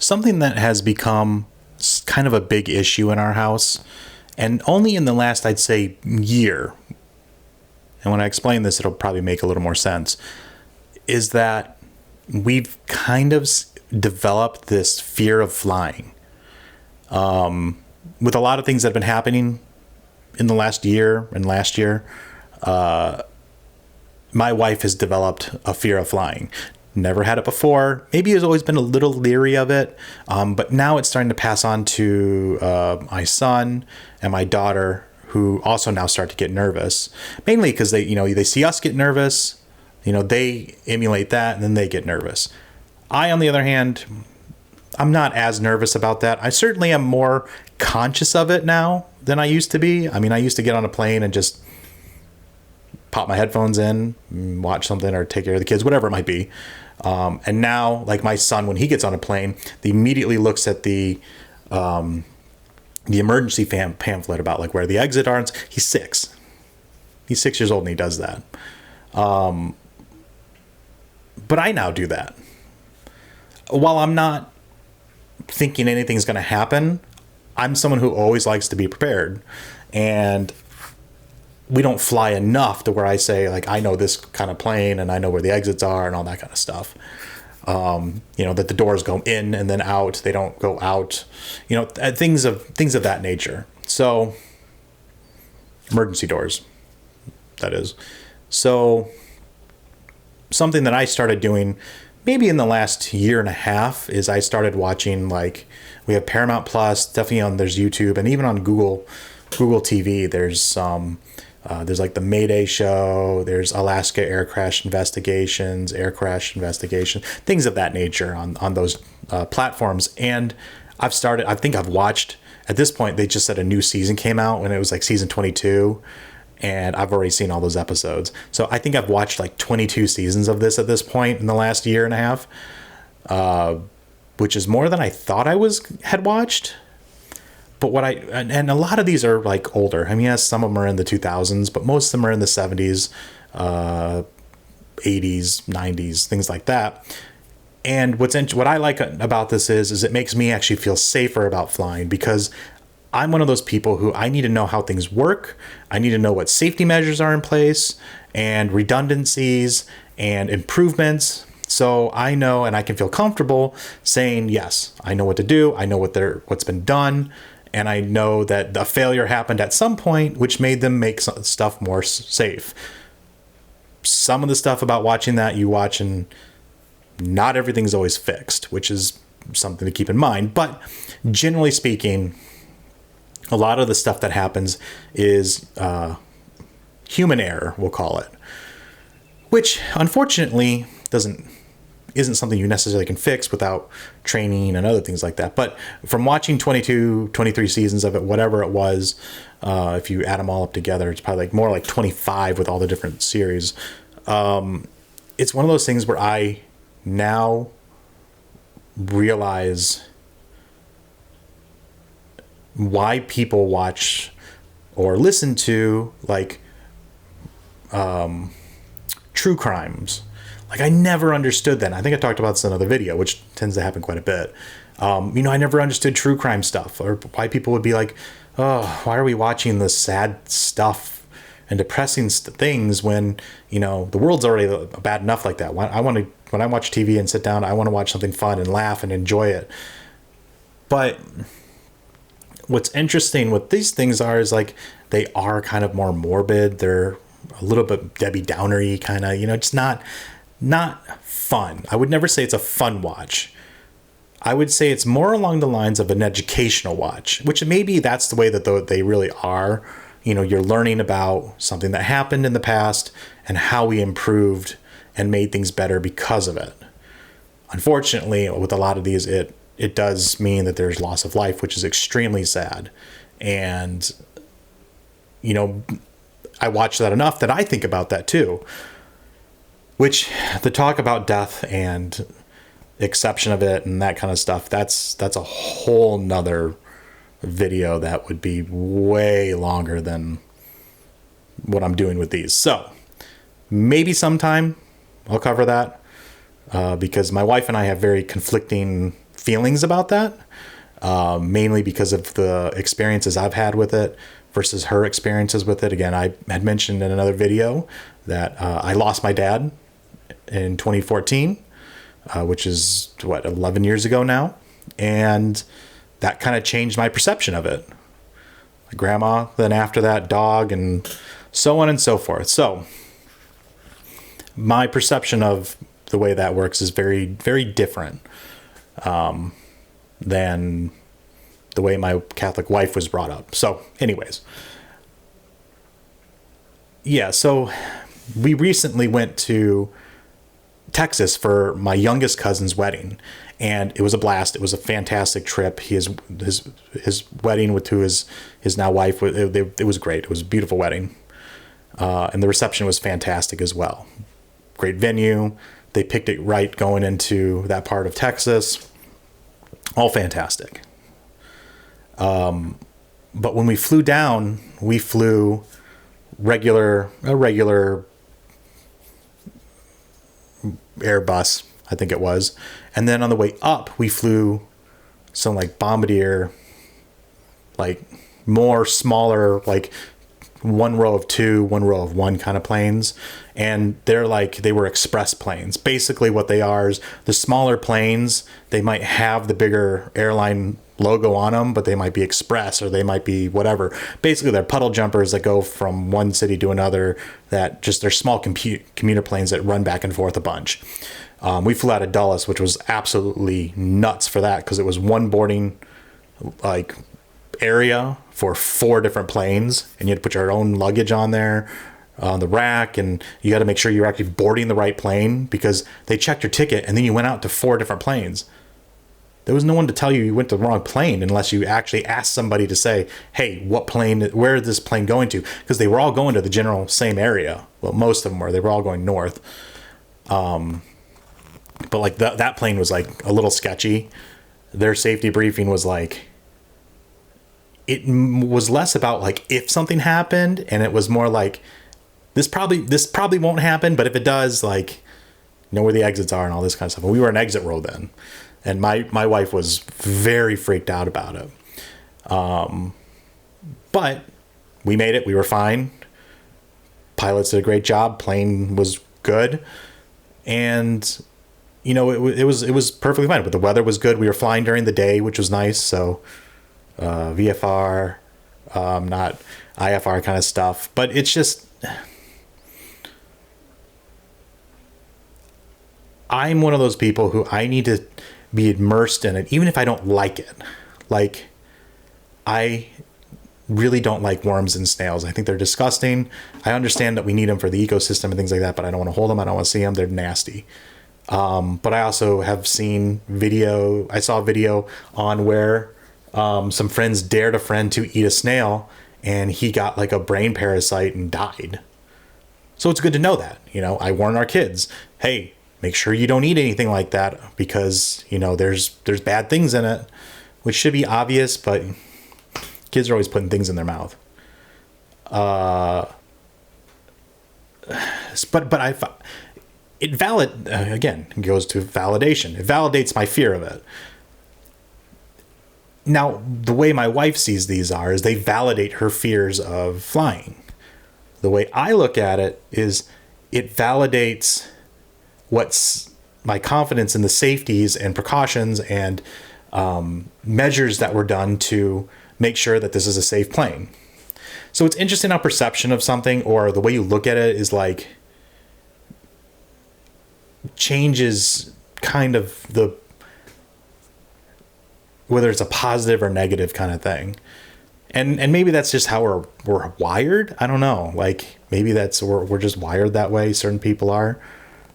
something that has become kind of a big issue in our house, and only in the last, I'd say, year, and when I explain this, it'll probably make a little more sense, is that we've kind of developed this fear of flying. With a lot of things that have been happening in the last year and last year, my wife has developed a fear of flying. Never had it before. Maybe has always been a little leery of it. But now it's starting to pass on to my son and my daughter, who also now start to get nervous. Mainly because they see us get nervous. They emulate that and then they get nervous. I, on the other hand, I'm not as nervous about that. I certainly am more conscious of it now than I used to be. I mean, I used to get on a plane and just pop my headphones in, watch something or take care of the kids, whatever it might be. And now, like my son, when he gets on a plane, he immediately looks at the emergency pamphlet about like where the exit are. He's 6. He's 6 years old and he does that. But I now do that. While I'm not thinking anything's going to happen, I'm someone who always likes to be prepared. And we don't fly enough to where I say, like, I know this kind of plane and I know where the exits are and all that kind of stuff. That the doors go in and then out. They don't go out, things of that nature. So emergency doors, that is. So something that I started doing maybe in the last year and a half is I started watching, like, we have Paramount Plus, definitely there's YouTube, and even on Google TV, there's like the Mayday show, there's Alaska Air Crash Investigations, things of that nature on those platforms. And I think I've watched, at this point, they just said a new season came out when it was like season 22. And I've already seen all those episodes. So I think I've watched like 22 seasons of this at this point in the last year and a half, which is more than I thought I had watched. But and a lot of these are like older. I mean, yes, some of them are in the 2000s, but most of them are in the 70s, 80s, 90s, things like that. And what I like about this is it makes me actually feel safer about flying, because I'm one of those people who I need to know how things work. I need to know what safety measures are in place and redundancies and improvements. So I know, and I can feel comfortable saying, yes, I know what to do. I know what's been done. And I know that the failure happened at some point, which made them make stuff more safe. Some of the stuff about watching that you watch, and not everything's always fixed, which is something to keep in mind. But generally speaking, a lot of the stuff that happens is human error, we'll call it, which unfortunately isn't something you necessarily can fix without training and other things like that. But from watching 22, 23 seasons of it, whatever it was, if you add them all up together, it's probably more like 25 with all the different series. It's one of those things where I now realize why people watch or listen to like true crimes. Like, I never understood that. I think I talked about this in another video, which tends to happen quite a bit. I never understood true crime stuff, or why people would be like, oh, why are we watching this sad stuff and depressing things when, the world's already bad enough like that. When I watch TV and sit down, I want to watch something fun and laugh and enjoy it. But what's interesting with these things is like, they are kind of more morbid. They're a little bit Debbie Downer-y kind of, it's not fun. I would never say it's a fun watch. I would say it's more along the lines of an educational watch, which maybe that's the way that they really are. You're learning about something that happened in the past and how we improved and made things better because of it. Unfortunately, with a lot of these, it does mean that there's loss of life, which is extremely sad. And, I watch that enough that I think about that too. Which, the talk about death and exception of it and that kind of stuff, that's a whole nother video that would be way longer than what I'm doing with these. So maybe sometime I'll cover that, because my wife and I have very conflicting feelings about that, mainly because of the experiences I've had with it versus her experiences with it. Again, I had mentioned in another video that I lost my dad in 2014, which is 11 years ago now. And that kind of changed my perception of it. My grandma, then after that, dog, and so on and so forth. So my perception of the way that works is very, very different than the way my Catholic wife was brought up. So anyways, yeah, so we recently went to Texas for my youngest cousin's wedding, and it was a blast. It was a fantastic trip. His wedding with his now wife, it was great. It was a beautiful wedding, and the reception was fantastic as well. Great venue. They picked it right going into that part of Texas. All fantastic. But when we flew down, we flew a regular Airbus, I think it was. And then on the way up, we flew some like Bombardier, like more smaller, like one row of two, one row of one kind of planes. And they were express planes. Basically what they are is the smaller planes, they might have the bigger airline logo on them, but they might be express or they might be whatever. Basically they're puddle jumpers that go from one city to another, that just they're small commuter planes that run back and forth a bunch. We flew out of Dulles, which was absolutely nuts for that, because it was one boarding like area for 4 different planes, and you had to put your own luggage on there on the rack, and you got to make sure you're actually boarding the right plane, because they checked your ticket and then you went out to 4 different planes. There was no one to tell you went to the wrong plane unless you actually asked somebody to say, hey, what plane, where is this plane going to? Because they were all going to the general same area. Well, most of them were. They were all going north. But like that plane was like a little sketchy. Their safety briefing was like, it was less about like if something happened, and it was more like this probably won't happen, but if it does, like, know where the exits are and all this kind of stuff. And we were in exit row then, and my wife was very freaked out about it. But we made it. We were fine. Pilots did a great job. Plane was good, and you know, it was perfectly fine. But the weather was good. We were flying during the day, which was nice. So VFR, not IFR kind of stuff. But it's just, I'm one of those people who I need to be immersed in it, even if I don't like it. Like, I really don't like worms and snails. I think they're disgusting. I understand that we need them for the ecosystem and things like that, but I don't want to hold them. I don't want to see them. They're nasty. But I also have seen video. I saw a video on where some friends dared a friend to eat a snail, and he got like a brain parasite and died. So it's good to know that, you know, I warn our kids, hey, make sure you don't eat anything like that, because, you know, there's bad things in it, which should be obvious, but kids are always putting things in their mouth. But again, it goes to validation. It validates my fear of it. Now, the way my wife sees these is they validate her fears of flying. The way I look at it is it validates what's my confidence in the safeties and precautions and measures that were done to make sure that this is a safe plane. So it's interesting how perception of something, or the way you look at it, is like changes kind of the, whether it's a positive or negative kind of thing. And maybe that's just how we're wired. I don't know. Like, maybe that's, we're just wired that way. Certain people are.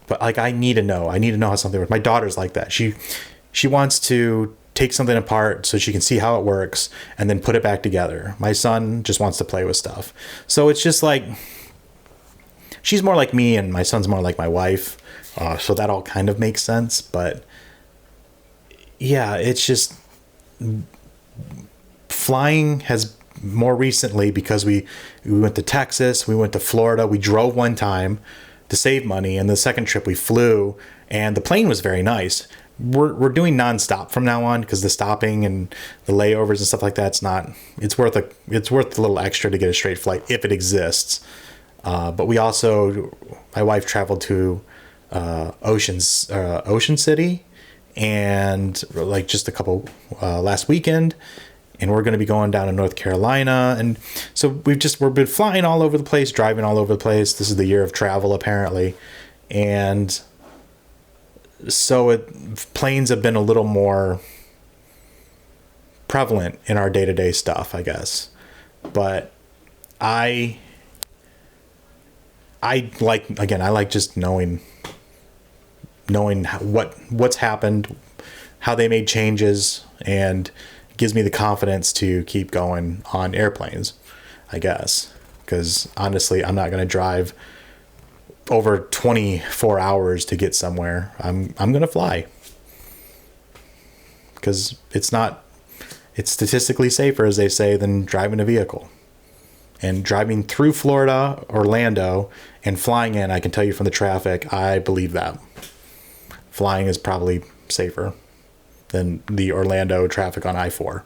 But like, I need to know how something works. My daughter's like that. She wants to take something apart so she can see how it works and then put it back together. My son just wants to play with stuff. So it's just like, she's more like me and my son's more like my wife. So that all kind of makes sense. But yeah, it's just, flying has more recently, because we went to Texas, we went to Florida, we drove one time to save money, and the second trip we flew, and the plane was very nice. we're doing nonstop from now on, because the stopping and the layovers and stuff like that's not. It's worth a little extra to get a straight flight if it exists. But we also, my wife traveled to Ocean City, and like just a couple last weekend, and we're going to be going down to North Carolina, and so we've been flying all over the place, driving all over the place. This is the year of travel apparently, and so planes have been a little more prevalent in our day-to-day stuff, I guess. But I like just knowing what's happened, how they made changes, and it gives me the confidence to keep going on airplanes, I guess. Because honestly, I'm not going to drive over 24 hours to get somewhere. I'm going to fly, because it's statistically safer, as they say, than driving a vehicle. And driving through Florida, Orlando, and flying in, I can tell you from the traffic, I believe that flying is probably safer than the Orlando traffic on I-4.